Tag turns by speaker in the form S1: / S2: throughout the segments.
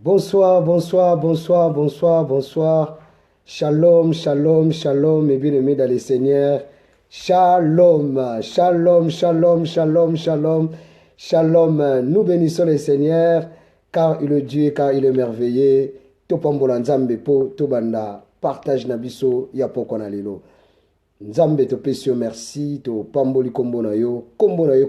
S1: Bonsoir, bonsoir, bonsoir, bonsoir, bonsoir. Shalom, shalom, shalom, mes bien-aimés dans le Seigneur. Shalom, shalom, shalom, shalom, shalom, shalom. Nous bénissons le Seigneur, car il est Dieu, car il est merveilleux. Topambola nzambe po, tobanda, partage nabiso, ya poko na lelo. Nzambe topesio merci, to pamboli kombo na yo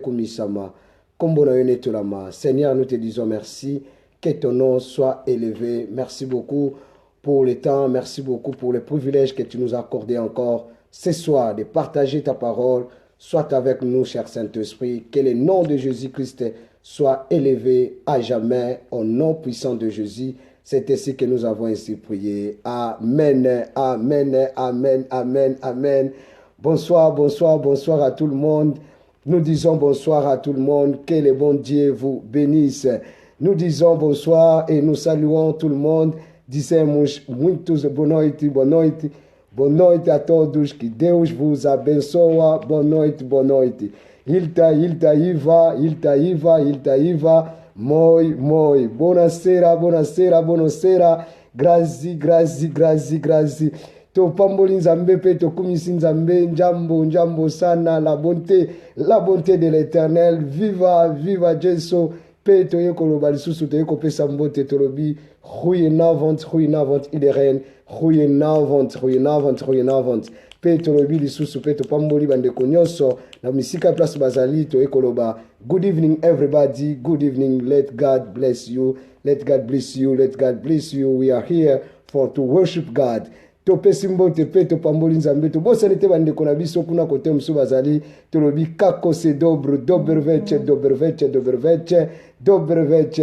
S1: kumisama, kombo na yo netolama. Seigneur, nous te disons merci. Que ton nom soit élevé. Merci beaucoup pour le temps. Merci beaucoup pour le privilège que tu nous as accordé encore ce soir de partager ta parole. Sois avec nous, cher Saint-Esprit. Que le nom de Jésus-Christ soit élevé à jamais au nom puissant de Jésus. C'est ainsi que nous avons ainsi prié. Amen, amen, amen, amen, amen. Bonsoir, bonsoir, bonsoir à tout le monde. Nous disons bonsoir à tout le monde. Que le bon Dieu vous bénisse. Nous disons bonsoir et nous saluons tout le monde. Dizemos muitos boa noite, boa noite. Boa noite a todos. Que Deus vos abençoe. Boa noite, boa noite. Ilta Iva. Moi. Buonasera, buonasera, buonasera. Grazie. Topamboli nzambe pe tokumisi nzambe njambo sana. La bonté de l'Éternel. Viva Jésus. Pe toye koloba lisusu toye kopesa mbote tolobi ruyenavant ideren ruyenavant pe tolobi lisusu pe topamboli bandeko nyonso na misika place bazali toye koloba good evening everybody, good evening, let God bless you, let God bless you. We are here to worship God. Topesi mbote pe topamboli nzambe tobosani te bandeko na biso kuna kote mosusu bazali tolobi kako se dobreveche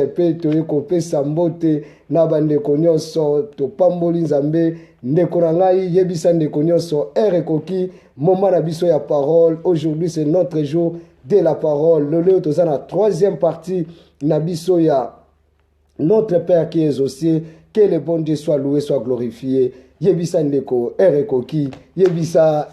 S1: pe toye kopesa mbote na bandeko nyonso topamboli nzambe ndeko na ngai yebisa ndeko nyonso ekoki moma na biso ya parole. Aujourd'hui c'est notre jour de la parole. Lelo toza na troisième partie na biso ya notre Père qui est aux cieux. Que le bon Dieu soit loué, soit glorifié. Yebisa ndeko ekoki, yebisa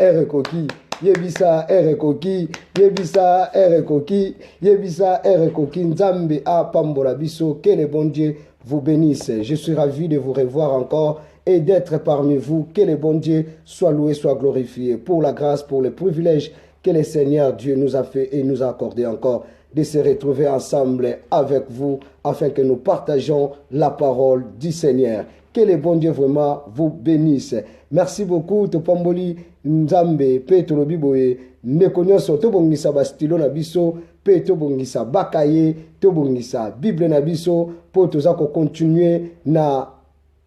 S1: ekoki, nzambe a pambola biso. Que le bon Dieu vous bénisse. Je suis ravi de vous revoir encore et d'être parmi vous. Que le bon Dieu soit loué, soit glorifié pour la grâce, pour le privilège que le Seigneur Dieu nous a fait et nous a accordé encore de se retrouver ensemble avec vous afin que nous partageons la parole du Seigneur. Que le bon Dieu vraiment vous bénisse. Merci beaucoup. Topamboli nzambe pe tolobi boye nekonyoso tobongisa bastilo na biso pe tobongisa bakaye tobongisa Bible na biso po toza ko continuer na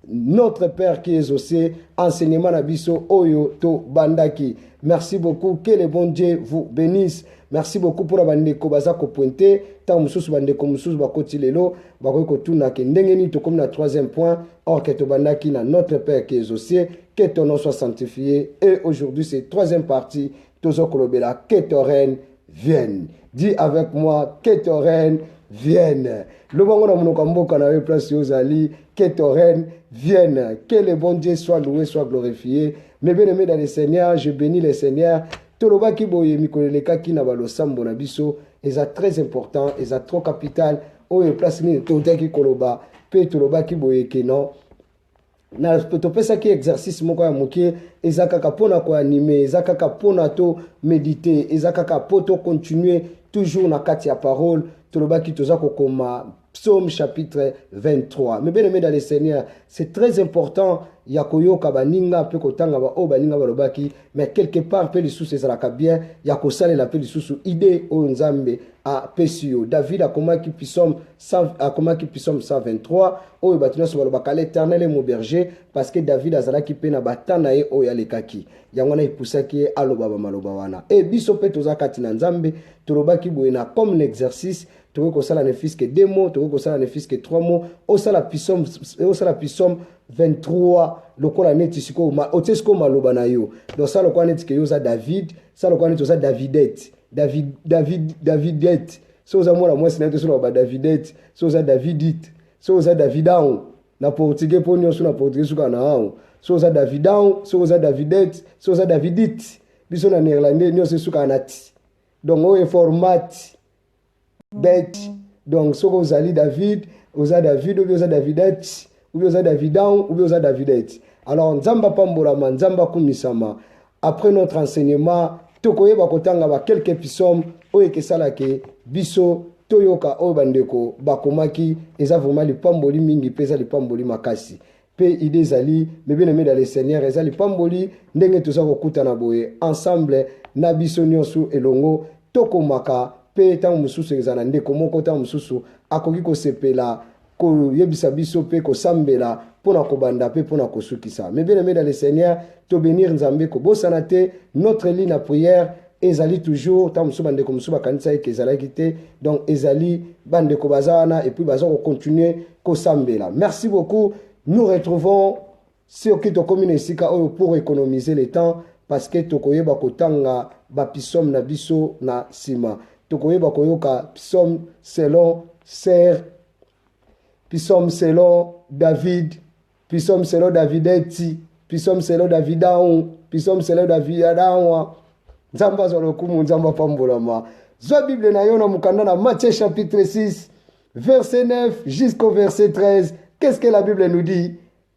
S1: notre Père qui est aux cieux, enseignement na biso oyo to bandaki. Merci beaucoup. Que le bon Dieu vous bénisse. Merci beaucoup pour la bandeko baza ko pointer tant mususu bandeko mususu bakoti lelo bakoki kotuna ke ndenge ni to comme na troisième point or que to bandaki na notre Père qui est aux cieux, que ton nom soit sanctifié. Et aujourd'hui c'est troisième partie tozo kolobela que ton règne vienne. Dis avec moi que ton règne vienne. Le bango na monoko mboka na yo place yozali, que ton règne vienne. Que le bon Dieu soit loué, soit glorifié. Mes bien-aimés dans le Seigneur, je bénis le Seigneur. Toloba ki boye mikoleleka ki na balosambo na biso, eza très important, eza trop capital. Oyo place ni toteki koloba, pe toloba ki boye ke non. Na topesa ki exercice moko ya mokie, eza kaka pona ko animer, eza kaka pona to méditer, eza kaka poto continuer toujours na kati ya parole. Toloba ki toza kokoma Psaume chapitre 23. Mais bien aimé dans le Seigneur, c'est très important. Yakoyoka baninga pe kotanga ba o baninga balobaki, mais quelque part pe lisusu ezalaka bien, yakosala la pe lisusu idée o nzambe a pesio. David a komaki Psaume 123, o batino so balobaka l'Éternel est mon berger, parce que David azalaki pe na batana ye o yalekaki. Yangwana ipusaki aloba ba maloba wana. E biso pe tozakati na nzambe, tolobaki boyena comme l'exercice. Tu veux que ça ne fise que 2 mots, tu veux que ça ne fise que 3 mots. Au sala Psaume 23, le kola neti siko ma otesko maloba na yo. Donc ça le kola neti ke yo za David, ça le kola neti za Davidette. Davidette. So za mona moi sinete so ba Davidette, so za Davidite, so za Davidao. Na portugais ponyo so na portugais suka na hao. So za Davidao, so za Davidette, so za Davidite. Biso na néerlandais nyo se suka nati. Donc o format bête. Donc, ce que vous allez David, oza David ou oza Davidette ou oza Davidan ou oza Davidette. Alors nzamba pambolama nzamba kumisama. Après notre enseignement tokoyeba kotanga ba quelques psaumes oyo kesalake biso toyoka oyo bandeko bakomaki eza vraiment lipamboli mingi pe eza lipamboli makasi pe idée ezali bien-aimé dans le Seigneur eza lipamboli ndenge toza kokutana boye ensemble na biso nyonso elongo tokomaka pe ntango mosusu ezala ndeko moko ntango mosusu akoki kosepela koyebisa biso pe kosambela mpona kobanda pe mpona kosukisa. Mais bien-aimé dans le Seigneur tobénir nzambe kobosana te notre ligne à prière ezali toujours tant musu bandeko musu bakanisa eke ezalaki te donc ezali bandeko bazana et puis baza continuer kosambela. Merci beaucoup. Nous retrouvons ceux qui to commune esika oyo pour économiser le temps parce que tokoyeba kotanga ba psaume na biso na sima. Tokoyeba koyoka psaume selon Ser, psaume selon David, psaume selon Davideti, psaume selon Davidaon, psaume selon Davidadawa. Nzamba zolokumu nzamba pambolama. Zo Bible na yona mukanda na Matthieu chapitre 6, verset 9 jusqu'au verset 13. Qu'est-ce que la Bible nous dit?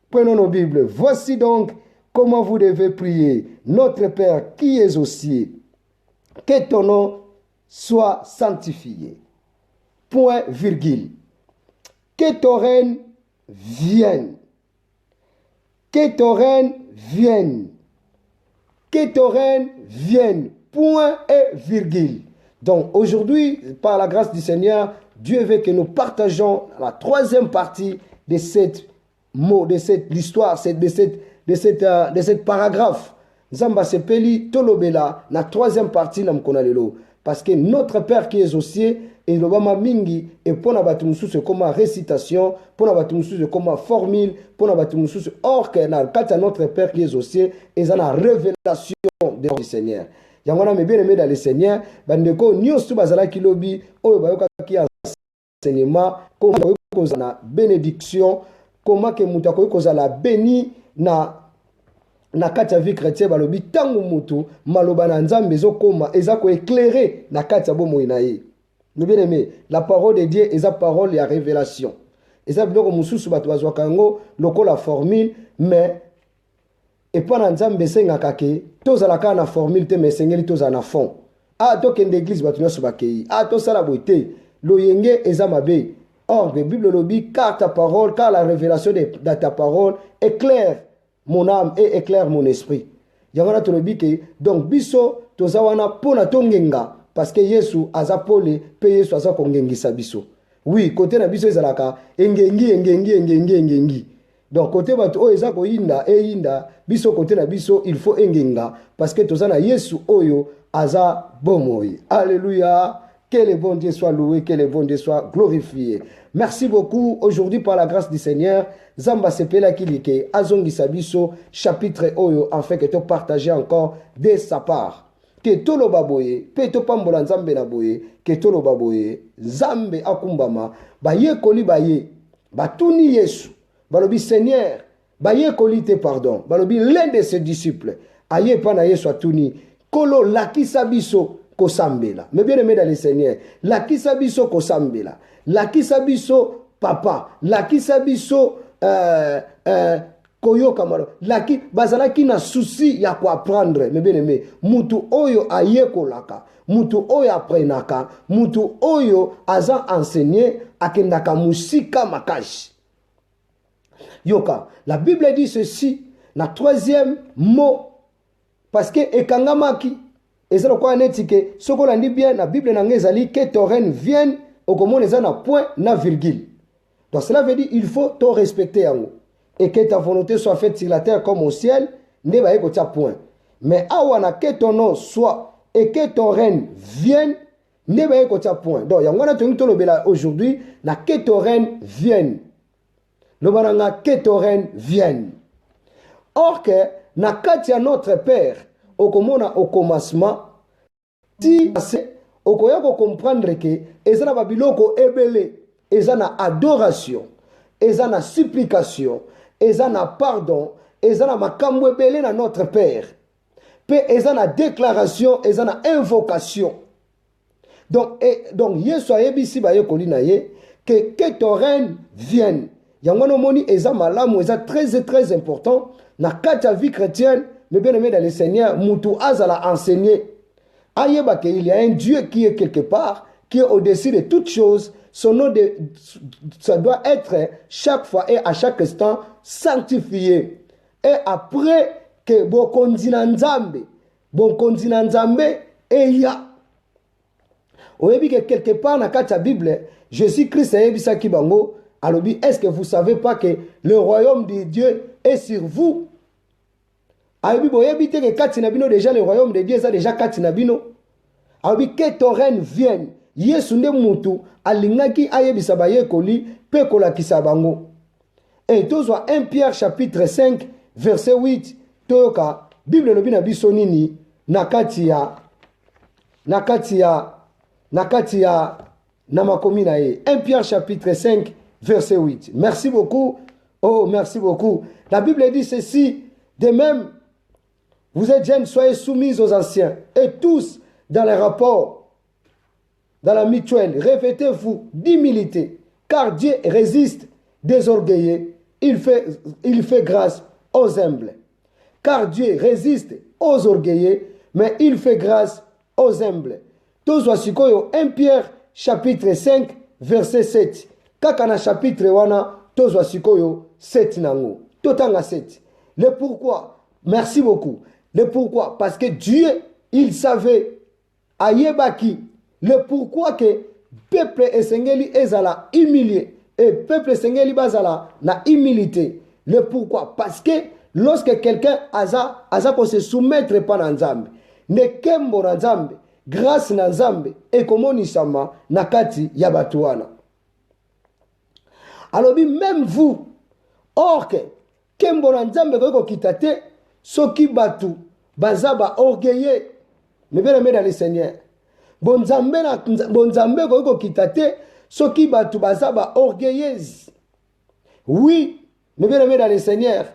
S1: Prenons nos Bibles. Voici donc comment vous devez prier. Notre Père qui es aux cieux, que ton nom soit sanctifié. Point virgule. Que ton règne vienne. Que ton règne vienne. Que ton règne vienne. Point et virgule. Donc aujourd'hui, par la grâce du Seigneur, Dieu veut que nous partageons la troisième partie de cette mot, de cette histoire, de cette paragraphe. Zamba sepeli tolobela la troisième partie na mkonalelo. Parce que notre Père qui est aux cieux, et le bama mingi, et pour na batumusu c'est comme récitation, pour na batumusu c'est comme formule, pour na batumusu c'est or que na notre Père qui est aux cieux, et ça la révélation du Seigneur. Yangona me bien aimé dans le Seigneur, bandeko nyosu bazala kilobi, oyo bayoka ki enseignement, comment koza na bénédiction, comment que muta koza la béni na kati ya vie chrétien balobi tangu mutu maloba na nzambe ezokoma eza ko éclairer na kati ya bomoi na ye. Nous bien aimé, la parole de Dieu est la parole et la révélation. Et ça veut dire que mususu batu bazwaka ngo lokola formule mais et pas na nzambe sengaka ke tozalaka na formule te mais sengeli tozala na fond. Ah to kende église batu nyoso bakei. Ah to sala boite. Loyenge eza mabe. Or la Bible lobi car ta parole, car la révélation de ta parole éclaire mon âme et éclaire mon esprit. Yangana to lobi ke donc biso tozawana pona tongenga parce que Yesu azapole pe Yesu azakongengisa biso. Oui, côté na biso ezalaka engengi. Donc côté batu o ezako yinda e yinda biso côté na biso il faut engenga parce que tozana Yesu oyo aza bomoi. Alléluia. Que le bon Dieu soit loué, que le bon Dieu soit glorifié. Merci beaucoup. Aujourd'hui, par la grâce du Seigneur, Zamba sepela kilike, azongi sabiso, chapitre oyo, afin que tu partages encore de sa part. Que tout le baboye, pe to pambola nzambe na boye, que tout le baboye, zambe akumbama, ba ye koli ba ye, ba tuni Yesu, balobi Seigneur, ba ye koli te pardon, balobi l'un de ses disciples, aye pana Yesu atuni, kolo lakisa biso, kosambela. Mais bien aimé dans le Seigneur, la kisabiso kosambela, la kisabiso papa, la kisabiso koyoka maro, la ki bazalaki na souci ya ko apprendre. Mais bien aimé, mutu oyo ayekolaka, mutu oyo aprenaka, mutu oyo aza enseigné akendaka musika makashi. Yoka, la Bible dit ceci, la troisième mot, parce que ekangamaki et c'est pourquoi netike soko landi bien la Bible n'angezali que ton règne vienne au comment les na point na virgule. Donc cela veut dire il faut te respecter en et que ta volonté soit faite sur la terre comme au ciel, ne ba eko tia point. Mais awana que ton nom soit et que ton règne vienne, ne ba eko tia point. Donc yangwana to lobela aujourd'hui na que ton règne vienne. Le baranga que ton règne vienne. Or que na katia notre Père au commencement, si on comprendre que ezana babiloko ebele, ezana adoration, ezana supplication, ezana pardon, ezana makambo ebele na notre Père. Pe ezana déclaration, ezana invocation. Donc Yesu ayebisi ba yekoli na ye que ton règne vienne. Yangono moni eza malamu, eza très important. Na kata vie chrétienne, mais bien aimé dans le Seigneur, Moutou Azala enseigné. Ayeba que il y a un Dieu qui est quelque part, qui est au-dessus de toutes choses. Son nom, ça doit être chaque fois et à chaque instant sanctifié. Et après que bon continent Nzambe, et il y a. Oyebi que quelque part dans la Bible, Jésus-Christ a dit Kibango, alobi, est-ce que vous ne savez pas que le royaume de Dieu est sur vous? Alobi, oyebi que Katinabino déjà le royaume de Dieu est déjà Katinabino. Alobi, que ton règne vienne. Yesu nde mutu alingaki ayebisa bayekoli pe kolakisa bango. Et tozwa 1 Pierre chapitre 5 verset 8 toyoka Bible lobi na biso nini nakati ya na makomi na ye. 1 Pierre chapitre 5 verset 8. Merci beaucoup. Oh, merci beaucoup. La Bible dit ceci: de même, vous êtes jeunes, soyez soumis aux anciens, et tous dans les rapports, dans la mutuelle, revêtez-vous d'humilité, car Dieu résiste des orgueilleux, il fait grâce aux humbles. Car Dieu résiste aux orgueilleux, mais il fait grâce aux humbles. Tozwa sikoyo 1 Pierre chapitre 5 verset 7. Kaka na chapitre wana tozwa sikoyo 7 nango. Totanga 7. Le pourquoi? Merci beaucoup. Le pourquoi? Parce que Dieu, il savait ayebaki le pourquoi que peuple esengeli ezala humilié et peuple esengeli bazala na humilité. Le pourquoi? Parce que lorsque quelqu'un aza ko se soumettre pa na Nzambe, ne kembo na Nzambe, grâce na Nzambe ekomonisama na kati ya batu wana. Alobi même vous, or que kembo na Nzambe ko kitate soki batu bazaba orgueilleux. Mais bien aimé dans le Seigneur, bonzambe ko kitate soki batu bazaba orgueilleuse. Oui, mais bien aimé dans le Seigneur,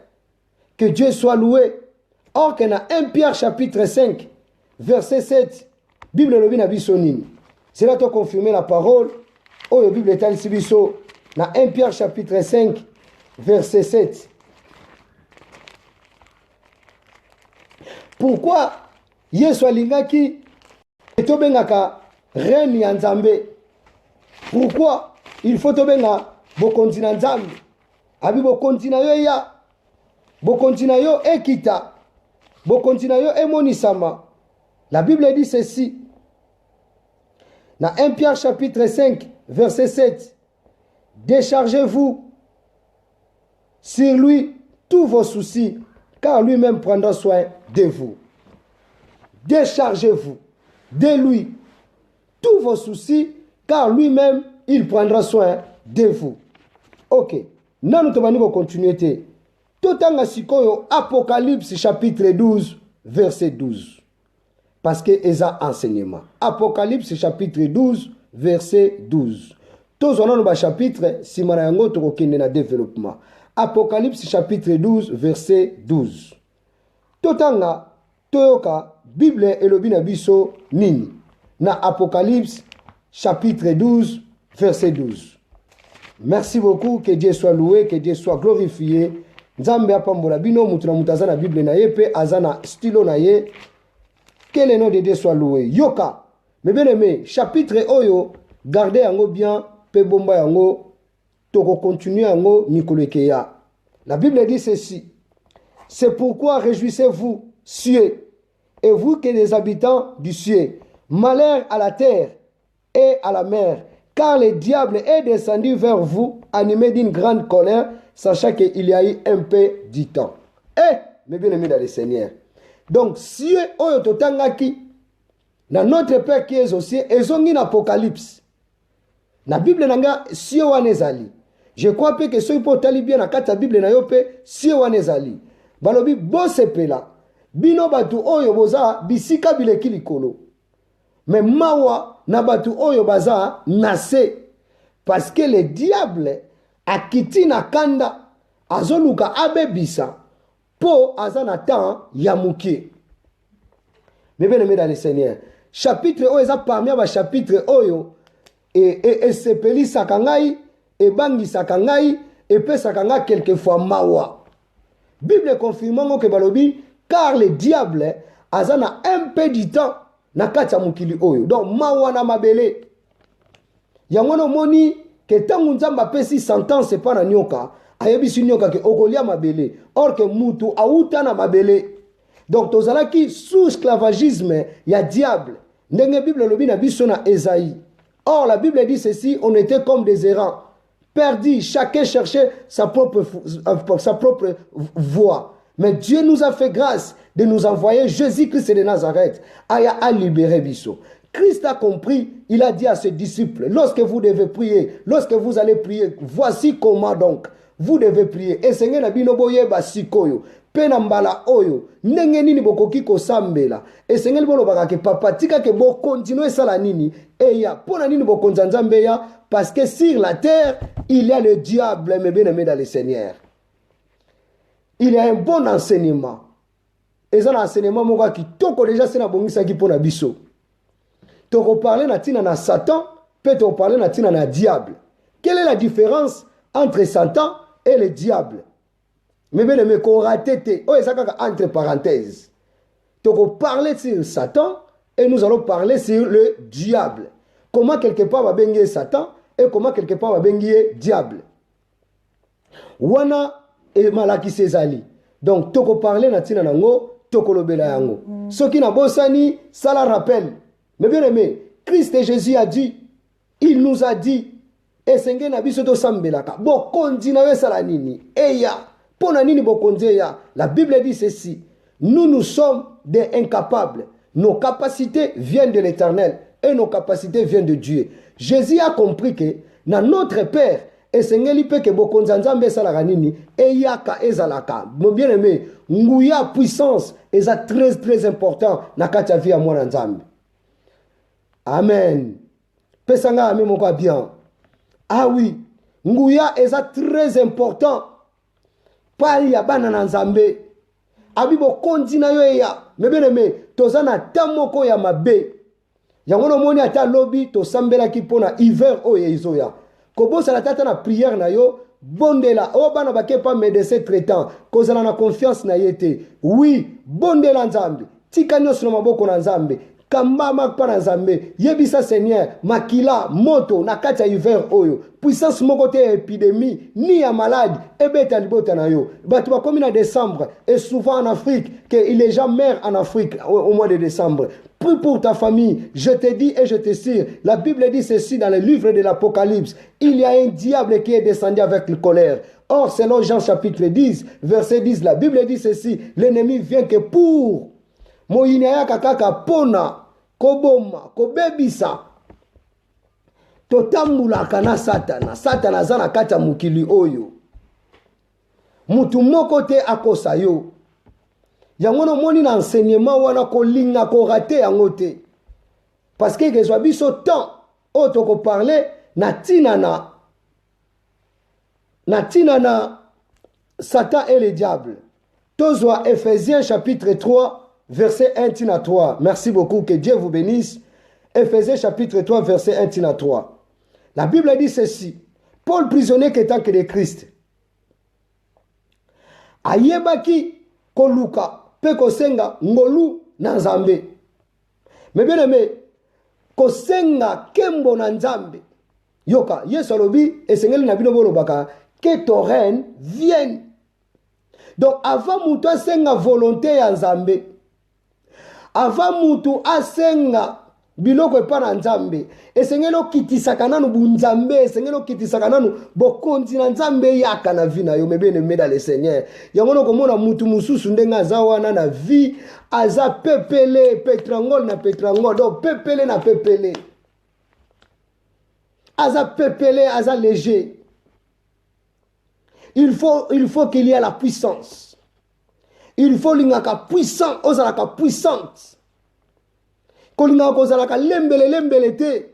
S1: que Dieu soit loué. Or que na 1 Pierre chapitre 5 verset 7, Bible lobi na biso nini. C'est là to confirmer la parole. Oh, la Bible est ici biso na 1 Pierre chapitre 5 verset 7. Pourquoi Yesu alingaki etobengaka reine ya Nzambe? Pourquoi il faut tobenga bokonzi na Nzambe? Abi bokonzi na yo ya, bokonzi na yo ekita, bokonzi na yo emonisama. La Bible dit ceci dans 1 Pierre chapitre 5 verset 7. Déchargez-vous sur lui tous vos soucis, car lui-même prendra soin de vous. Déchargez-vous de lui tous vos soucis, car lui-même, il prendra soin de vous. Ok. Nous nous continuer. Tout en sikoyo Apocalypse chapitre 12, verset 12. Parce que eza enseignement. Apocalypse chapitre 12, verset 12. Tous on a un chapitre, si on a un autre développement. Apocalypse chapitre 12, verset 12. Tout en toyoka Bible elobi na biso nini. Na Apocalypse chapitre 12, verset 12. Merci beaucoup, que Dieu soit loué, que Dieu soit glorifié. Nzambe apambola bino mutu na mutaza na Bible na ye pe azana stylo na ye. Que le nom de Dieu soit loué. Yoka, mes bien-aimés, chapitre oyo, gardez yango bien, pe bomba yango, toko continue yango mikolekeya. La Bible dit ceci: c'est pourquoi réjouissez-vous, cieux, et vous que les habitants du ciel, malheur à la terre et à la mer, car le diable est descendu vers vous, animé d'une grande colère, sachant qu'il y a eu un peu du temps. Eh, mes bien-aimés dans le Seigneur. Donc, si oyo totangaki, na notre Père qui est aux cieux, ezongi na Apocalypse. Na Bible nanga, si wanezali. Je crois que ceux qui tali bien na kata Bible na yope, si wanezali. Balobi, bo sepela. Bino batu oyo boza, bisika bileki likolo. Mais mawa na batu oyo baza nase. Parce que le diable a kiti na kanda azoluka abebisa po azana temps ya mukie. Mais bien aimé dans le Seigneur, chapitre oyo eza parmi ba chapitre oyo esepelisaka ngai, ebangisaka ngai, epesaka ngai quelquefois mawa. Bible confirme que balobi, car le diable azana un peu du temps na kati ya mokili oyo. Donc mawa na mabele. Yango no moni ke tangu nzamba pesi sentence pa na nyoka, ayebisi nyoka ke okolia mabele. Or que mutu auta na mabele. Donc tozalaki sous esclavagisme ya diable. Ndenge Bible lobi na biso na Esaïe. Or la Bible dit ceci, on était comme des errants, perdus, chacun cherchait sa propre voie. Mais Dieu nous a fait grâce de nous envoyer Jésus-Christ de Nazareth à libérer biso. Christ a compris, il a dit à ses disciples, lorsque vous devez prier, lorsque vous allez prier, voici comment donc vous devez prier. Et Seigneur na bino boyeba sikoyo, pena mbala oyo, ndenge nini bokoki kosambela. Et Seigneur bolo bakake papa tika ke bo continuer sala nini eya pona nini bokonza nzambe ya parce que sur la terre il y a le diable mais bien aimé dans le Seigneur. Il y a un bon enseignement. Et ça l'enseignement moko ki toko déjà c'est na bongisa ki pona biso. Toko parler na tina na Satan, peut on parler na tina na diable. Quelle est la différence entre Satan et le diable? Mais bien aimé qu'on raté oh ça entre parenthèses. Donc on parlait sur Satan et nous allons parler sur le diable. Comment quelque part va bengier Satan et comment quelque part va bengier diable. Wana et malaki sezali. Donc toko parler na tina nango toko lobela yango. Ce qui na bosani ça la rappelle. Mais bien aimé, Christ et Jésus a dit, il nous a dit, et Seigneur na biso to sambelaka. Bo kondi na sala nini? Eya, pona nini bo kondi ya? La Bible dit ceci. Nous sommes des incapables. Nos capacités viennent de l'Éternel et nos capacités viennent de Dieu. Jésus a compris que dans notre Père, et Seigneur li pe ke bo konzanzambe sala nini? Eyaka ezalaka. Mon bien aimé, nguya puissance eza très important na kati ya vie ya mwana nzambe. Amen. Pesanga ame moko bien. Ah oui, nguya est très important. Pali ya bana na nzambe. Abibo kontina yo ya. Mais bien aimé, tozana tamoko ya mabe. Yango no moni ata lobi to sambela ki pona hiver o ye izoya. Kobo sala tata na prière na yo bondela. O bana bake pa médecin traitant. Kozala na confiance na yete. Oui, bondela nzambe. Tika nyonso na maboko na nzambe. Kamba makpa na nzambe yebisa Seigneur makila moto na kati ya hiver oyo puissance moko te épidémie ni ya malade ebeta libota na yo batu bakomi na décembre et souvent en Afrique que les gens meurent en Afrique au mois de décembre. Prie pour ta famille, je te dis et je te assure, la Bible dit ceci dans le livre de l'Apocalypse, il y a un diable qui est descendu avec la colère. Or selon Jean chapitre 10 verset 10, la Bible dit ceci, l'ennemi vient que pour moyinya kaka pona koboma kobebisa totambulaka na satana zana kata mukili oyo mutu moko te akosa yo yango no moni na enseignement wana kolinga ko raté yango te parce que kezwa biso temps oto ko parler na tina na Satan et le diable. Tozwa Ephésiens chapitre 3 verset 1 à 3. Merci beaucoup, que Dieu vous bénisse. Ephésiens chapitre 3, verset 1 à 3. La Bible dit ceci. Paul prisonnier qui est en de Christ. Ayebaki koluka pe kosenga ngolu na nzambe. Mais bien aimé, kosenga kembo na nzambe. Yoka, Yesu alobi esengeli na bino bolo baka que ton règne vienne. Donc avant mutu asenga volonté ya nzambe. Avant mutu asenga biloko epa na nzambe esengelo kitisaka nanu bunzambe esengelo kitisaka nanu bokonzi na nzambe yaka na vi na yo mebene meda le Seigneur yango komona mutu mususu ndenga aza wana na vi aza pepele petrangol na petrangol donc pepele na pepele aza pepele aza léger. Il faut qu'il y ait la puissance. Il faut l'ingaka puissant, ozalaka puissante. Kolingaka kozalaka lembele te.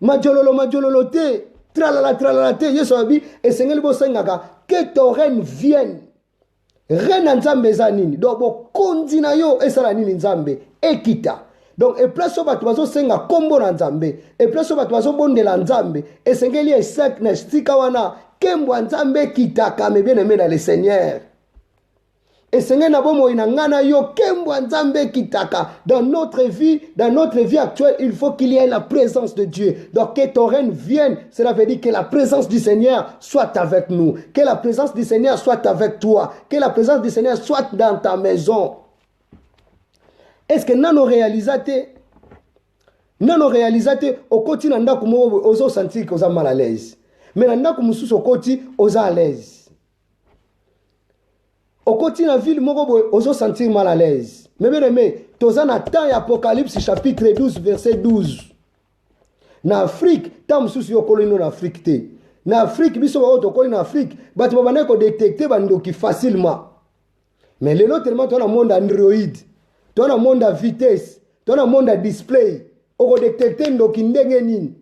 S1: Majololo te. Tralala te. Yesu abi esengeli bosengaka que ton règne vienne. Reine nzambe za nini. Donc bo kondi na yo esala nini nzambe ekita. Donc, et place au batuazo senga kombo na nzambe. Et place au batuazo bonde la nzambe. Et sengeli e sek na stika wana. Kembo nzambe kitaka me bien aimé dans le Seigneur. Et sengeli na bomo inangana yo kembo nzambe kitaka. Dans notre vie actuelle, il faut qu'il y ait la présence de Dieu. Donc, que ton règne vienne, cela veut dire que la présence du Seigneur soit avec nous. Que la présence du Seigneur soit avec toi. Que la présence du Seigneur soit dans ta maison. Est-ce que nous réalisate au côté nanda kumo ozo sentir que oza mal à l'aise mais nanda kumususu au côté oza à l'aise au côté na ville moko ozo sentir mal à l'aise mais bien aimé toza na temps Apocalypse chapitre 12 verset 12 na Afrique tant mususu yo kolino na Afrique te na Afrique biso ba to kolino na Afrique batu babane ko détecter bandoki facilement mais lelo tellement to na monde Android. Dans le monde à vitesse, dans le monde à display, on va détecter ndoki ndenge nini.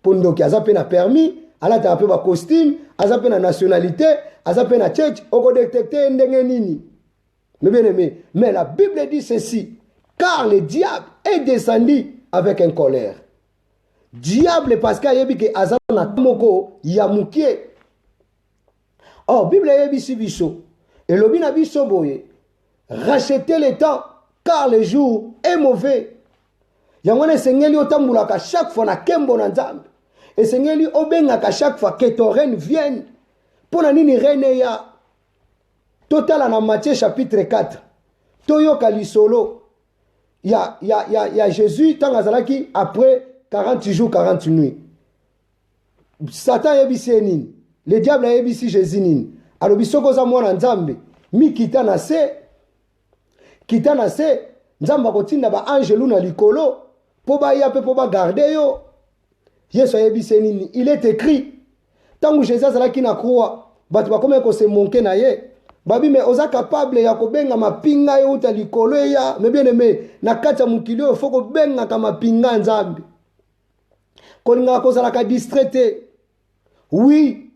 S1: Pour ndoki azape na permis, ala ta ape ba costume, azape na nationalité, azape na church, on va détecter ndenge nini. Mais bien aimé, mais la Bible dit ceci, car le diable est descendu avec une colère. Diable parce qu'il y a que azana moko yamukie. Oh, Bible yebi si biso. Et lobina biso boye. Racheter le temps. Car le jour est mauvais. Yangone sengeli otambulaka chaque fois na kembo na nzambe. Et sengeli obengaka chaque fois que ton règne vienne. Pona nini règne ya. Total na Matthieu chapitre 4. Toyoka lisolo. Ya Jésus tangazalaki après 40 jours 40 nuits. Satan yebisi nini. Le diable yebisi Jésus nini. Alobisoko za mwana nzambe. Mi kitana se kitana se nzamba kotinda ba angelu na likolo po ba ya pe po ba garder yo Yesu ayebise nini il est écrit tangu Jésus azalaki na croix batu bakome ko se monke na ye babi me oza capable ya kobenga mapinga yo uta likolo ya me bien aimé na kati ya mukilio faut ko benga kama mapinga nzambe kolinga ko zala ka distraité oui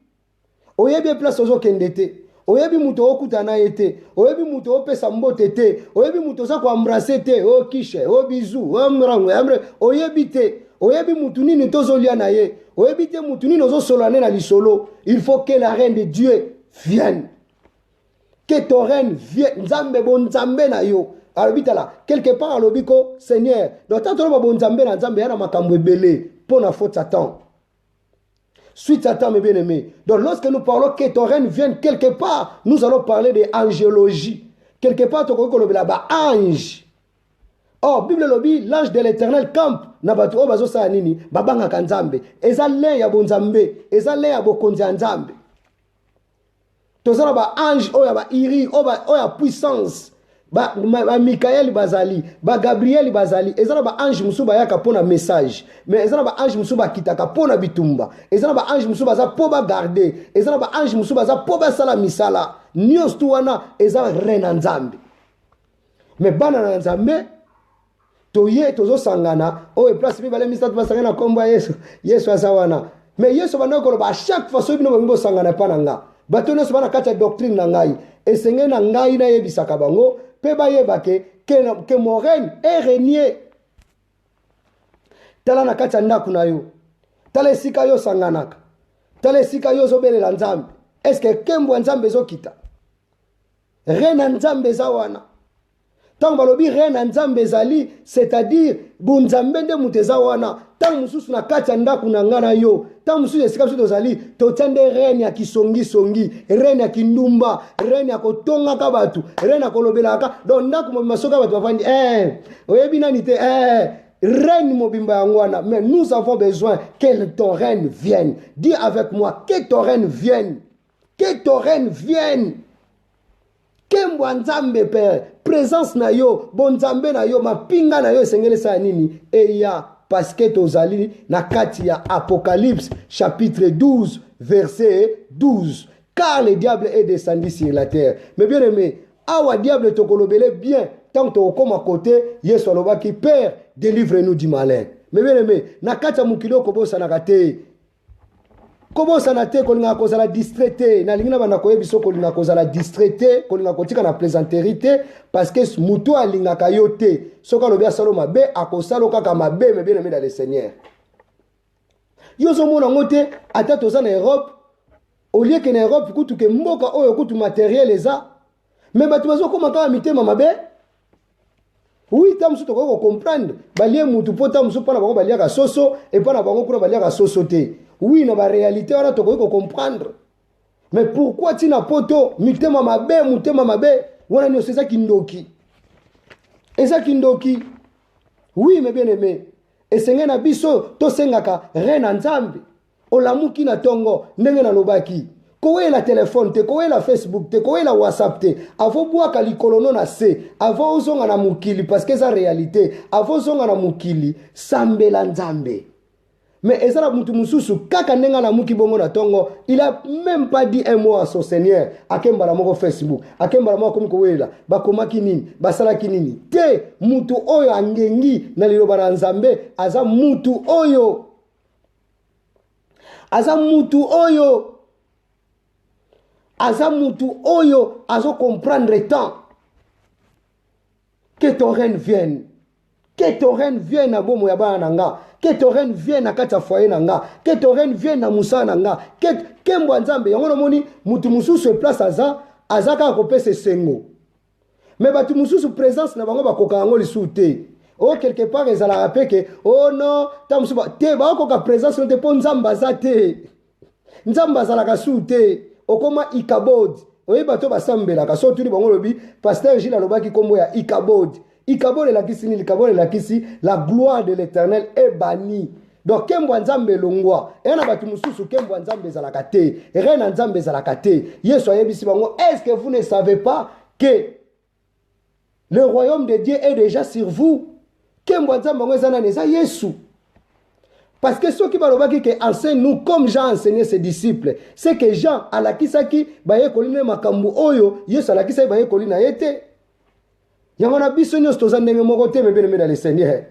S1: oyebi place ozo kendete oyebi muto okutana ete oyebi muto opesa mbote te oyebi muto za ko embrasser te o kishe o bisou o mrango amre oyebi te oyebi mutu nini tozolia na ye oyebi te mutu nini ozo solane na lisolo. Il faut que la reine de Dieu vienne, que ton règne vienne. Nzambe bon nzambe na yo alobitala quelque part alobiko Seigneur donc tant to bon nzambe na nzambe yana makambo ebele pour na faute Satan. Suite Satan, mes bien-aimés. Donc, lorsque nous parlons que ton règne vienne quelque part, nous allons parler de angéologie. Quelque part, tu as là-bas, ange. Or, Bible lobby, l'ange de l'éternel campe. Nabatu obazo sa nini, babanga kanzambe. Eza le ya bonzambe, eza le ya bokonzi nzambe. Tozala ba ange oya ba iri, oya puissance. Ba Michael bazali, ba Gabriel bazali, ezana ba ange musuba yaka pona message, mais ezana ba ange musuba kitaka pona bitumba, ezana ba ange musuba za po ba garder, ezana ba ange musuba za po ba sala misala, nyos tu wana ezana rena nzambe. Mais bana na nzambe toye tozo sangana, o e place bi bale mistat ba sangana komba Yesu azawana. Mais Yesu bana ko ba chaque fois so bino bimbo sangana pananga. Batono so bana kata doctrine na ngai, esenge na ngai na yebisaka bango. Pe ba yeba que mon règne est régné. Tala na kati ya ndaku na yo. Tala esika yo sanganaka. Tala esika yo zobelela nzambe. Est-ce que kembo nzambe zokita? Reine nzambe za wana. Tant balobi reine nzambe zali, c'est-à-dire bunzambe nde muteza wana. Tant mususu na kati ya ndaku na ngana yo. Tant mususu esika biso tozali, totende reine ya kisongi, reine ya kindumba, reine ya kotonga ka batu, reine ya kolobelaka. Donc ndaku masoka batu bafandi oyebi nani te reine mobimba yangwana. Mais nous avons besoin que ton règne vienne. Dis avec moi que ton règne vienne. Que ton règne vienne. Kembo nzambe père, présence na yo, bon nzambe na yo, mapinga na yo sengele sa nini eya parce que tozali na kati ya Apocalypse chapitre 12 verset 12. Car le diable est descendu sur la terre. Mais bien aimé, awa diable tokolobele bien tant que comme à côté Yesu aloba qui père délivre-nous du malin. Mais bien aimé, na kati ya mukilo kobosa na kate Comment ça n'a été kolinga kozala distraité na lingina bana koyebi so kolinga kozala distraité kolinga kotika na plaisanterie parce que mutu alinga kayote soka lobi asalo mabe akosalo kaka mabe mais bien aimé dans le Seigneur. Yo so mona ngote ata toza na Europe au lieu que na Europe kutu ke mboka oyo kutu matériel eza mais batu bazo koma ka mitema mabe. Oui, tam su toko comprendre balie mutu pota musu pana bango balia ka soso et pana bango kuna balia ka soso te. Oui, na ba réalité wana toko comprendre. Mais pourquoi tina poto mitema mabe wana ni oseza kindoki. Eza kindoki. Oui, mais bien aimé. Et senga na biso to sengaka reine nzambe. Olamuki na tongo ndenge na lobaki. Kowe la téléphone te, kowe la Facebook te, kowe la WhatsApp te. Avo bwaka likolono na se, avo ozonga na mukili parce que ça réalité. Avo ozonga na mukili sambela nzambe. Mais ezala mutu mususu kaka ndenga na muki bongo na tongo, il a même pas dit un mot à son Seigneur. Akemba la moko Facebook, akemba la moko komiko wela, bakomaki nini, basalaki nini. Te mutu oyo angengi na liloba na nzambe, aza mutu oyo. Aza mutu oyo. Aza mutu oyo azo comprendre tant. Que ton règne vienne. Que ton règne vienne à bomo yaba nanga. Que ton règne vienne à kata foyer nanga. Que ton règne vienne à musa nanga. Que mbwanzambe yango moni mutu mususu place aza ka kopese sengo. Mais batu mususu présence na bango bakoka yango lisute. Oh quelque part ezala rappelé que oh non ta mususu te ba koka présence no te po nzamba za te. Nzamba za la kasute. Okoma ikabod. Oye bato basambela ka so tuli bango lobi pasteur Gilles alobaki kombo ya ikabod. Ikabod la kisi ni ikabod la kisi la gloire de l'Éternel est bannie. Donc kembo nzambe longwa. Et na batu mususu kembo nzambe za la kate. Reine nzambe za la kate. Yesu ayebisi bango est-ce que vous ne savez pas que le royaume de Dieu est déjà sur vous? Kembo nzambe bango ezana neza Yesu. Parce que ceux qui balobaki que enseigne-nous comme Jean enseignait ses disciples, c'est que Jean a la kisaki baye kolina makambu oyo, Yesu a la kisaki baye kolina yete. Yamana biso nyos toza ndenge moko te me bien dans le Seigneur.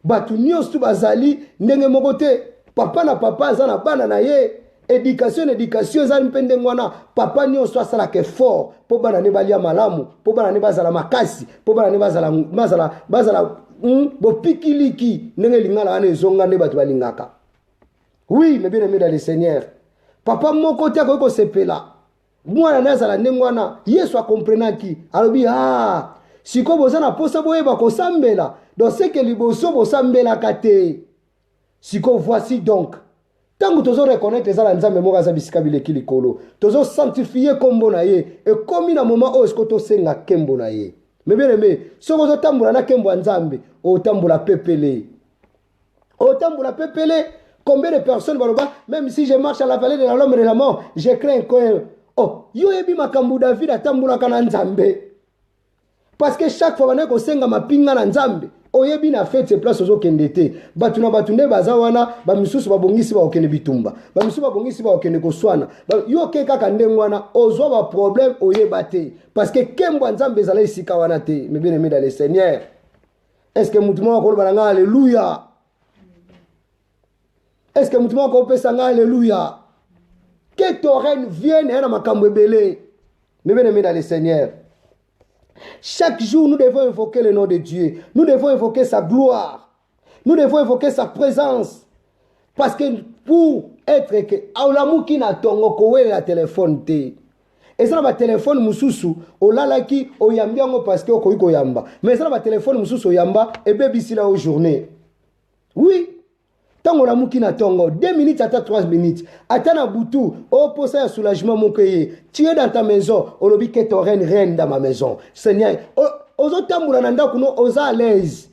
S1: Batu nyos tu bazali ndenge moko te. Papa na papa za na bana na ye. Éducation za mpende ngwana papa nyos asala ke fort po bana ne balia malamu, po bana ne bazala makasi, po bana ne bazala bopikiliki ndenge lingala ane zonga ne batu balingaka. Oui, mais bien aimé dans le Seigneur. Papa moko te ko sepela. Mwana nazala ndengwana Yesu akomprenaki. Alobi siko bozana posa boyeba ko sambela. Donc c'est que liboso bo sambela kate. Siko voici donc. Tant que tozo reconnaître ezala nzambe moko za bisika bileki likolo. Tozo sanctifier kombo na ye et comme na moment o esko to senga kembo na ye. Mais bien aimé, si vous avez na kembo nzambe, otambula pepele. Otambula pepele, combien de personnes vont même si je marche à la vallée de la l'ombre de la mort, je crains que oh, yo ebi makambu David atambula kana nzambe. Parce que chaque fois que senga mapinga na nzambe, oyebi na fête se place ozo kendete. Batuna batunde bazawana, ba misusu babongisi ba okene bitumba. Ba misusu babongisi ba okene koswana. Yo ke kaka ndengwana ozo ba problème oyebate. Parce que kembo nzambe zala isika wana te. Mais bien aimé dans le Seigneur. Est-ce que mutumo ko balanga alléluia? Est-ce que mutumo ko pesa nga alléluia? Que ton règne vienne na makambo ebele. Mais bien aimé dans le Seigneur. Chaque jour, nous devons invoquer le nom de Dieu. Nous devons invoquer sa gloire. Nous devons invoquer sa présence. Parce que pour être que aulamuki na tongo kowe la téléphone te. Et ça va téléphone mususu olalaki oyambiango parce que okoiko yamba. Mais ça va téléphone mususu oyamba et bébé la journée. Oui. Tango la muki na tongo 2 minutes à 3 minutes. Atana butu au posa ya soulagement mon pays. Tu es dans ta maison, olobi que ton règne dans ma maison. Seigneur, ozo tambula nanda kuno oza à l'aise.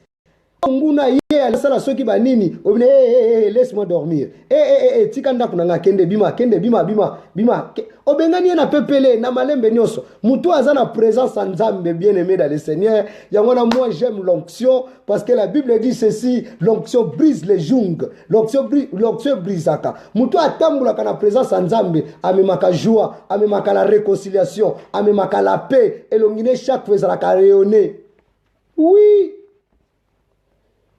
S1: Nguna ye alasala soki banini, obine laisse-moi dormir. Tikanda kunanga kende bima. Obengani na pepele na malembe nyoso. Mutu aza na présence en Nzambe bien-aimé dans le Seigneur. Yangona moi j'aime l'onction parce que la Bible dit ceci, l'onction brise les jungles. L'onction brise aka. Mutu atambula kana présence en Nzambe, amemaka joie, amemaka la réconciliation, amemaka la paix et l'ongine chaque fois la rayonner. Oui.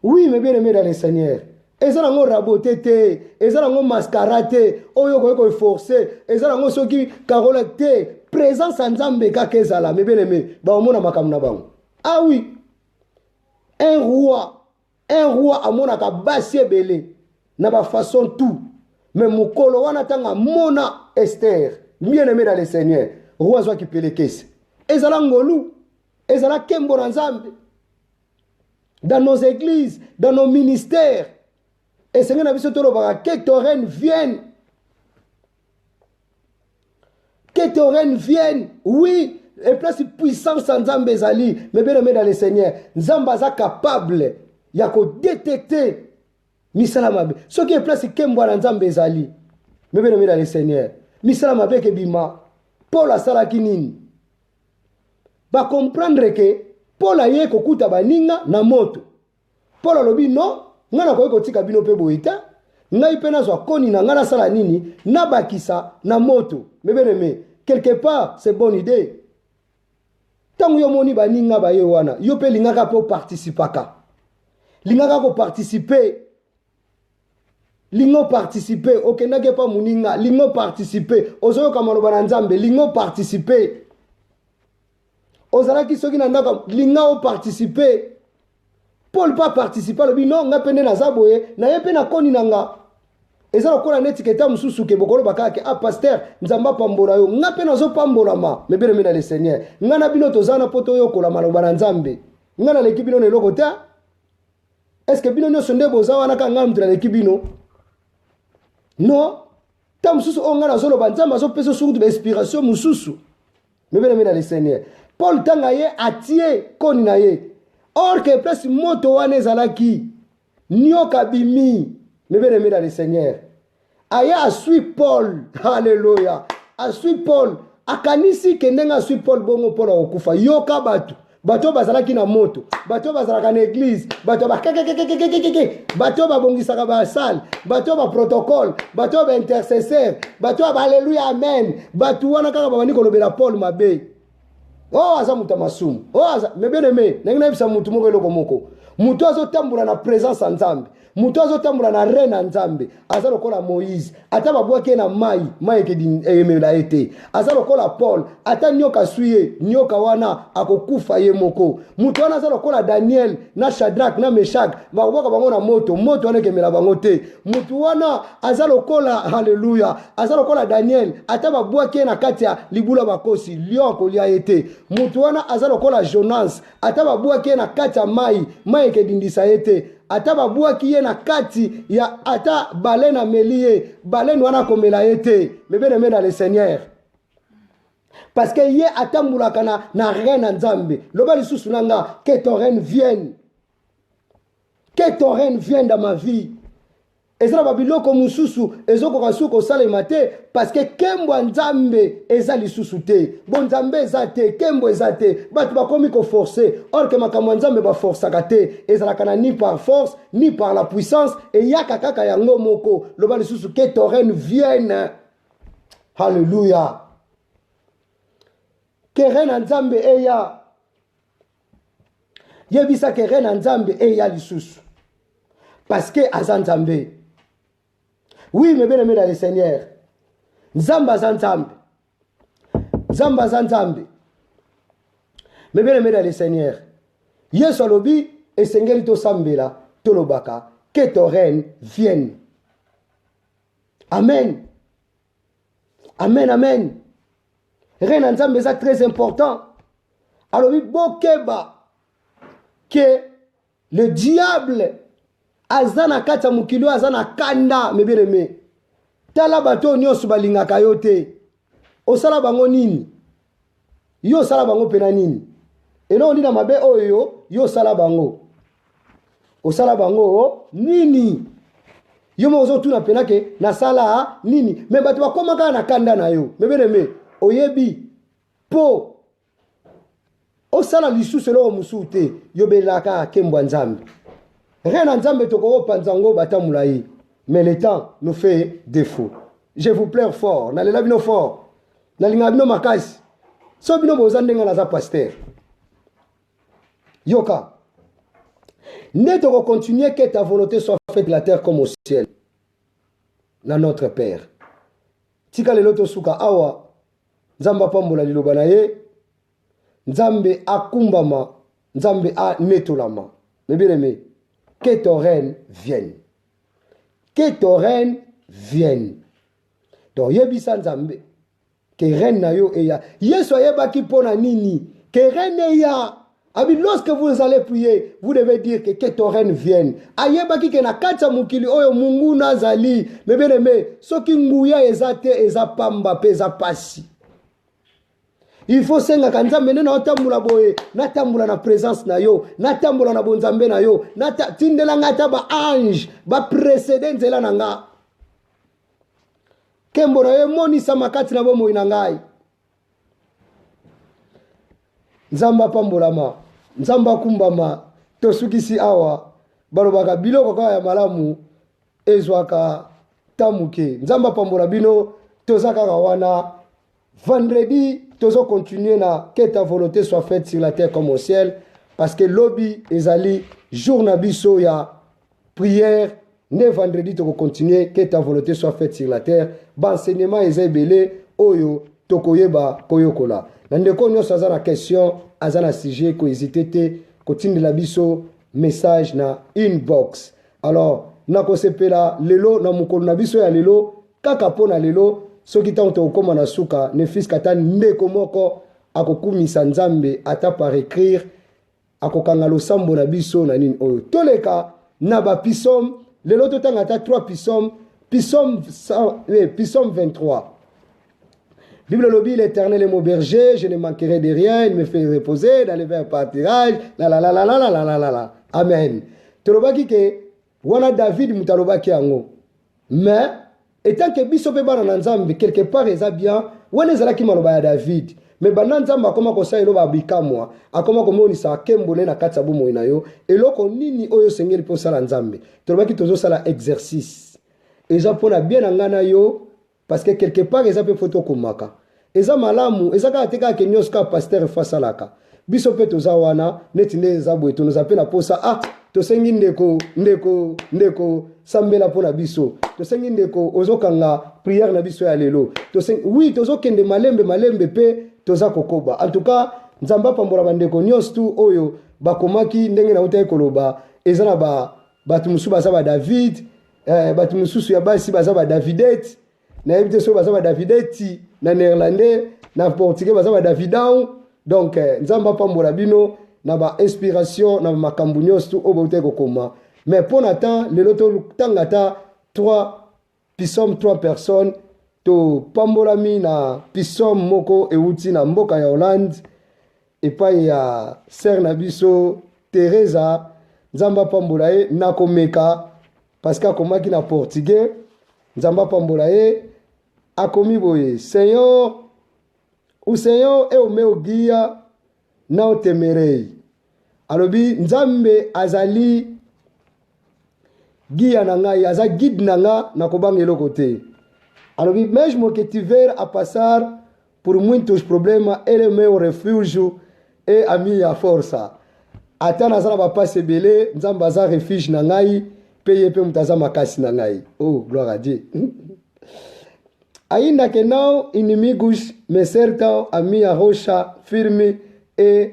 S1: Oui, mais bien aimé dans le Seigneur. eza nango rabote te, eza nango mascara te, oyo ko forcer, eza nango soki karola te, présence ya Nzambe kaka ezala, mes bien-aimés, ba omona makambo na bango. Ah oui, un roi amonaka basi ebele na ba façon tout, mais mukolo wana tanga mona Esther, bien-aimé dans le Seigneur, roi zwa ki pelekese. Ezala ngolu, ezala kembo na Nzambe. Dans nos églises, dans nos ministères, et Seigneur n'a vu ce que ton règne vienne. Que ton règne vienne. Oui, et place puissance en Nzambe Zali. Mais bien aimé dans le Seigneur, Nzamba est capable. Il y a qu'à détecter. Misalamabe. Ce qui est place Kembo en Nzambe Zali. Mais bien aimé dans le Seigneur. Misalamabe Kebima. Paul a salakinini. Va comprendre que Paul a yé kokuta baninga na moto. Paul a lobi non. Ngana koye kotika bino pe boita. Ngai pena zwa koni na ngana sala nini. Na bakisa na moto. Mais bien aimé. Quelque part, c'est bonne idée. Tant yo moni baninga ba ye wana. Yo pe lingaka po participaka. Lingaka ko participer. Lingo participer. Ok, nage pa muninga. Lingo participer. Ozoyo kamalo bananzambe. Lingo participer. Ozalaki soki nandaka. Lingo participer. Paul pas participer. Le non, nga pende na zaboye. Na ye pe na koni nanga. Eza lokola neti keta mususu ke bokolo bakake a pasteur nzamba pambola yo nga pe nazo pambola ma me bele mena le Seigneur nga na bino tozana poto yo kola maloba na Nzambe nga na l'équipe bino ne lokota est-ce que bino nyo sonde boza wana ka nga mtra l'équipe bino non ta mususu o nga na zolo banzamba zo peso sur de inspiration mususu me bele mena le Seigneur Paul tanga ye atie koni na ye or que place moto wana ezalaki nyoka bimi. Mais bien aimé dans le Seigneur. Aya a suivi Paul. Alléluia. A suivi Paul. Akanisi kendenga suivi Paul bongo Paul okufa. Yoka batu. Bato bazala ki na moto. Bato bazala ka na église. Bato ba kekekekekekeke. Bato ba bongisa ba salle. Bato ba protocole. Bato ba intercesseur. Bato ba alléluia amen. Bato wana kaka ba niko lobela Paul mabe. Oh aza muta masumu. Oh aza. Mais bien aimé. Nengina bisa mutu moko eloko moko. Mutu azo tambula na présence en Nzambe. Mutu azotambula na reine Nzambe aza lokola Moïse ata babwaki na mai ke emela ete aza lokola Paul ata nyoka suye nyoka wana akokufa ye moko mutu wana aza lokola Daniel na Shadrach na Meshach bakobwaka bango na moto wana ekemela bango te mutu wana aza lokola haleluya aza lokola Daniel ata babwaki na kati ya libula bakosi lion kolia ete mutu wana aza lokola Jonas ata babwaki na kati ya mai ekedindisa ete ata babwaki ye na kati ya ata balena melie balen wana komela ete mebene mena le Seigneur parce que ye atambulaka na reine Nzambe loba lisusu nanga que ton règne vienne dans ma vie ezala babiloko mususu ezokoka suko osalema te parce que kembo Nzambe eza lisusu te bon Nzambe eza te kembo eza te bato bakomi ko forcer or que makambo Nzambe ba forçaka te ezalaka na ni par force ni par la puissance et yaka kaka yango moko loba lisusu que ton règne vienne alléluia que reine Nzambe eya yebisa que reine Nzambe eya lisusu parce que aza Nzambe. Oui, mais bien aimé dans le Seigneur. Nzamba Zanzambe. Nzamba Zanzambe. Mais bien aimé dans le Seigneur. Yesu alobi esengeli to sambela tolobaka que ton règne vienne. Amen. Amen, amen. Reine Nzambe est très important. Alobi bokeba que le diable azana kata mukilo azana kanda mebeleme tala bato nyonso balingaka yo te osala bango nini yo sala bango pena nini elo ndina mabe oyo yo sala bango osala bango nini yo mozo tuna pena ke na sala nini me bato bakomaka na kanda na yo mebeleme oyebi po osala lisusu lo musu te yo belaka kembo Nzambe. Rien en Nzambe toko panzango batamula yi. Mais le temps nous fait défaut. Je vous plaire fort. Nalela bino fort. Nalinga bino makasi. So bino bozandenga na za pasteur. Yoka. Ne de continuer que ta volonté soit faite la terre comme au ciel. Na notre Père. Tika lelo tosuka awa. Nzamba pambola liloba na ye. Nzambe akumbama. Nzambe a netolama. Mais bien aimé. Que ton règne vienne. Que ton règne vienne. Donc yebisa Nzambe. Que règne na yo eya. Yesu ayebaki pona nini. Que règne eya. Abi, lorsque vous allez prier, vous devez dire que ton règne vienne. Ayebaki ke na kati ya mokili oyo mungu nazali. Mais bien aimé, soki nguya eza te eza pamba pe eza pasi. Il faut senga kanzambe na otambula boye, na tambula na présence na yo, na tambula na bonzambe na yo, na tindela ngata ba ange, ba précédent nzela na nga. Kembo na yo monisa makati na bomo ina ngai. Nzamba pambolama, nzamba kumbama, tosukisi awa, balobaka biloko kaka ya malamu, ezwaka tamuke. Nzamba pambola bino, tozaka wana. Vendredi, tozo continuer na que ta volonté soit faite sur la terre comme au ciel, parce que lobby ezali jour na biso ya prière. Ne vendredi toko continuer que ta volonté soit faite sur la terre. Ba enseignement ezebele oyo tokoyeba koyokola. Nandeko nyonso aza na question, aza na sujet ko hésiter te, ko tindela biso message na inbox. Alors, nako sepela lelo na mukolo na biso ya lelo, kaka pona lelo, soki tanto okoma na suka, ne fils kata ndeko moko akokumisa Nzambe ata par écrire, akokanga losambo na biso na nini oyo. Toleka na ba psaume, lelo totanga ata 3 psaumes, psaume 23. Bible lobi, l'Éternel est mon berger, je ne manquerai de rien, il me fait reposer dans les verts pâturages, la la la la la la la la la la. Amen. Tolobaki ke wana David mutalobaki ango. Mais étant que biso pe bana Nzambe quelque part eza bien, wana ezalaki maloba ya David. Mais bana Nzambe akoma kosa eloba bikamwa, akoma komonisa kembole na kati ya bomoi na yo, eloko nini oyo sengeli po sala Nzambe. Tolobaki tozo sala exercice. Eza pona bien ngana yo parce que quelque part eza pe photo komaka. Eza malamu, eza ka teka ke nyoska pasteur face alaka. Biso pe toza wana, neti nde eza boye to nous appelle posa to sengi ndeko sambela pona biso. To sengi ndeko ozokanga prière na biso ya lelo. To sengi oui tozo kende malembe pe toza kokoba. En tout cas, Nzamba pambola bandeko nyos tu oyo bakomaki ndenge na uta ekoloba eza na batu musu baza ba David, batu mususu ya basi baza ba Davidette. Na ebite so baza ba Davideti na néerlandais na portugais baza ba Davidão. Donc Nzamba pambola bino na ba inspiration na makambu nyos tu obote kokoma. Mais pour Nathan le loto tangata 3 psaume 3 personnes to pambola mi na psaume moko euti na mboka ya Hollande et pa ya sœur na biso Teresa. Nzamba pambola e na komeka parce que komaki na portugais. Nzamba pambola e akomi boye Seigneur, o Senhor é o meu guia, não temerei. Alobi Nzambe azali guia na ngai, aza guide na nga na kobangelo kote. Alobi mesmo que tiver a passar por muitos problemas, ele é o meu refúgio e a minha força. Ata nazala ba passe belé, Nzambe aza refuge na ngai, peye pe mutaza makasi na ngai. Oh, gloire à Dieu. Ainda que não inimigos me cercam, a minha rocha firme e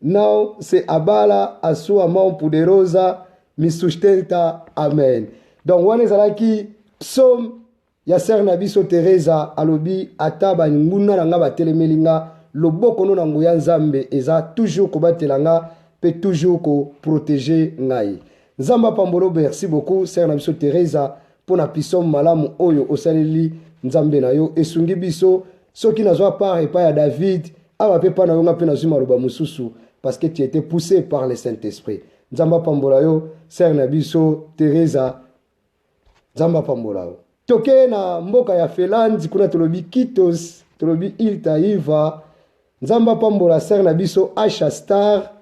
S1: não se abala, a sua mão poderosa me sustenta. Amen. Donc, on est là psaume ya sœur na biso Teresa alobi ataba nguna na nga batelemelinga loboko no na nguya Nzambe eza toujours kobatelanga pe toujours ko protéger ngai. Nzamba pambolo, merci beaucoup sœur na biso Teresa pour na psaume malamu oyo osaleli Nzambe na yo esungi biso soki nazwa part et pas ya David awa pe pa na yo nga pe nazuma loba mususu parce que tu étais poussé par le Saint-Esprit. Nzamba pambola yo sœur na biso Teresa. Nzamba pambola yo toke na mboka ya Finlande kuna tolobi Kitos tolobi Iltaiva. Nzamba pambola sœur na biso Asha Star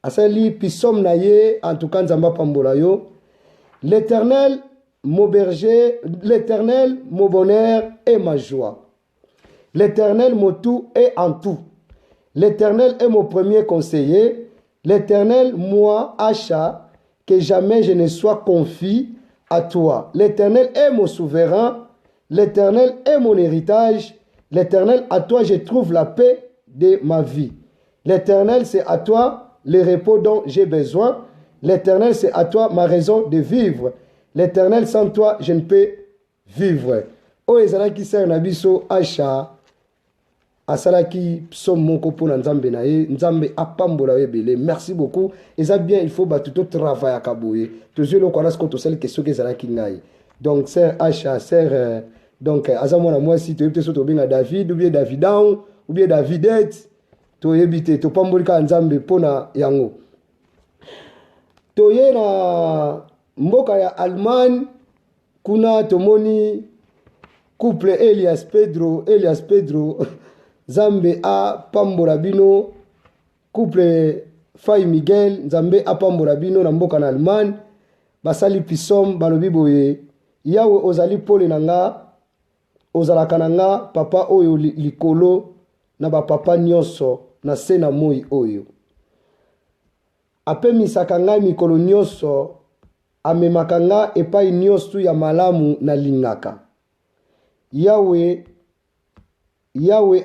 S1: asali psaume na ye. En tout cas Nzamba pambola yo. L'Éternel mon berger, l'Éternel mon bonheur et ma joie. L'Éternel mon tout et en tout. L'Éternel est mon premier conseiller. L'Éternel, moi, Acha, que jamais je ne sois confit à toi. L'Éternel est mon souverain, l'Éternel est mon héritage, l'Éternel, à toi je trouve la paix de ma vie. L'Éternel, c'est à toi le repos dont j'ai besoin. L'Éternel, c'est à toi ma raison de vivre. L'Éternel, sans toi, je ne peux vivre. O ezalaki ser na biso Acha asalaki psaume moko pona nzambe na ye, nzambe apambola ebele. Merci beaucoup. Eza bien, il faut batuto travail à kaboye. Toujours le kwanas koto sel question ke ezalaki ngai. Donc ser Acha, ser donc azamona moi si tu es peut-être bien David ou bien Davidan ou bien Davidette. To yebite to pambolika nzambe pona yango. To ye na mboka ya Allemagne kuna tomoni couple Elias Pedro Zambe a pambola bino, couple Fay Miguel Nzambe a pambola bino na mboka na Allemagne. Basali pisom balobi boye yawe ozali pole nanga, ozalaka nanga papa oyo likolo na ba papa nyonso na se na moi oyo. Apemisaka ngai mikolo nyonso, amemaka nga epai nyonso ya malamu na lingaka. Yawe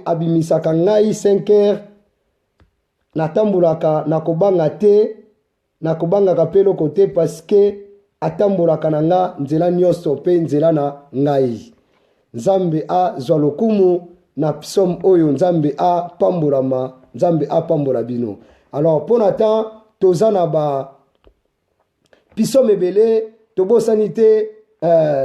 S1: abimisaka ngai 5 heures, natambulaka nakobanga te, nakobangaka pe loko te parce que atambulaka na nga nzela nyonso pe nzela na ngai. Nzambe a zwa lokumu na psaume oyo, Nzambe a pambolama, Nzambe a pambola bino. Alors pour l'instant, toza na ba psaume ebele, tobosani te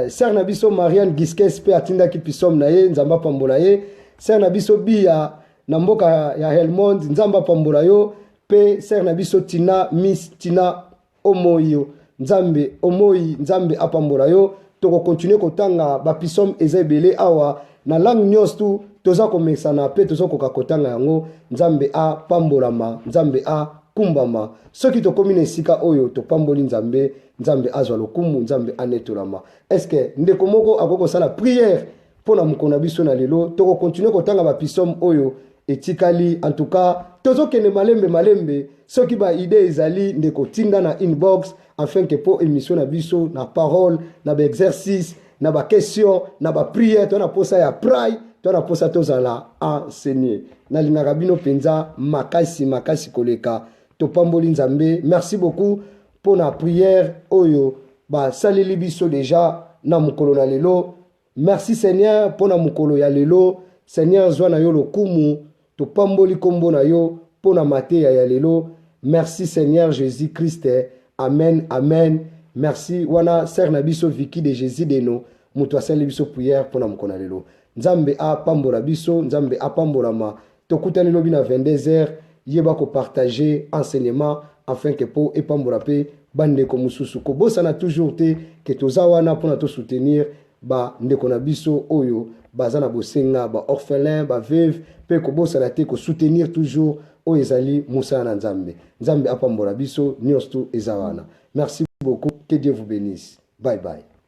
S1: ser na biso Marianne Giskes pe atindaki psaume na ye, Nzamba pambola ye. Ser na biso Bia na mboka ya Helmond, Nzamba pambola yo. Pe ser na biso Tina, Miss Tina Omoyo, Nzambe Omoyi, Nzambe apambola yo. Toko continue kotanga ba psaume ezebele awa na langue nyonso toza komesana pe toza kokakotanga yango. Nzambe a pambolama, Nzambe a kumbama. Soki to komine sika oyo to pamboli Nzambe, Nzambe azwa lokumu, Nzambe anetolama. Est-ce que ndeko moko akoko sala prière pona mukona biso na lelo, toko continue kotanga ba psaume oyo etikali. En tout cas, tozo kene malembe, soki ba idée ezali ndeko tinda na inbox afin que po émission na biso na parole, na ba exercice, na ba question, na ba prière, to na posa ya pray, to na posa toza la enseigner. Na linga bino penza makasi koleka. To pamboli Nzambe. Merci beaucoup pour la prière oyo ba saleli biso déjà na mukolo na lelo. Merci Seigneur pour na mukolo ya lelo. Seigneur zwa na yo lokumu, to pamboli kombo na yo pour na mateya ya lelo. Merci Seigneur Jésus Christ. Amen, amen. Merci wana ser na biso Vicky de Jésus de no. Muto asali biso prière pour na mukolo na lelo. Nzambe a pambola biso, Nzambe a pambola ma. To kutani lobi na 22h. Yeba ko partager enseignement afin que po epambola pe bande ko mususu ko bosana toujours te que tozawana pour to soutenir ba ndeko na biso oyo bazana bosenga ba orphelin ba veuve pe ko bosana te ko soutenir toujours o ezali musana na Nzambe. Nzambe apambola biso nyonso ezawana. Merci beaucoup, que Dieu vous bénisse. Bye bye.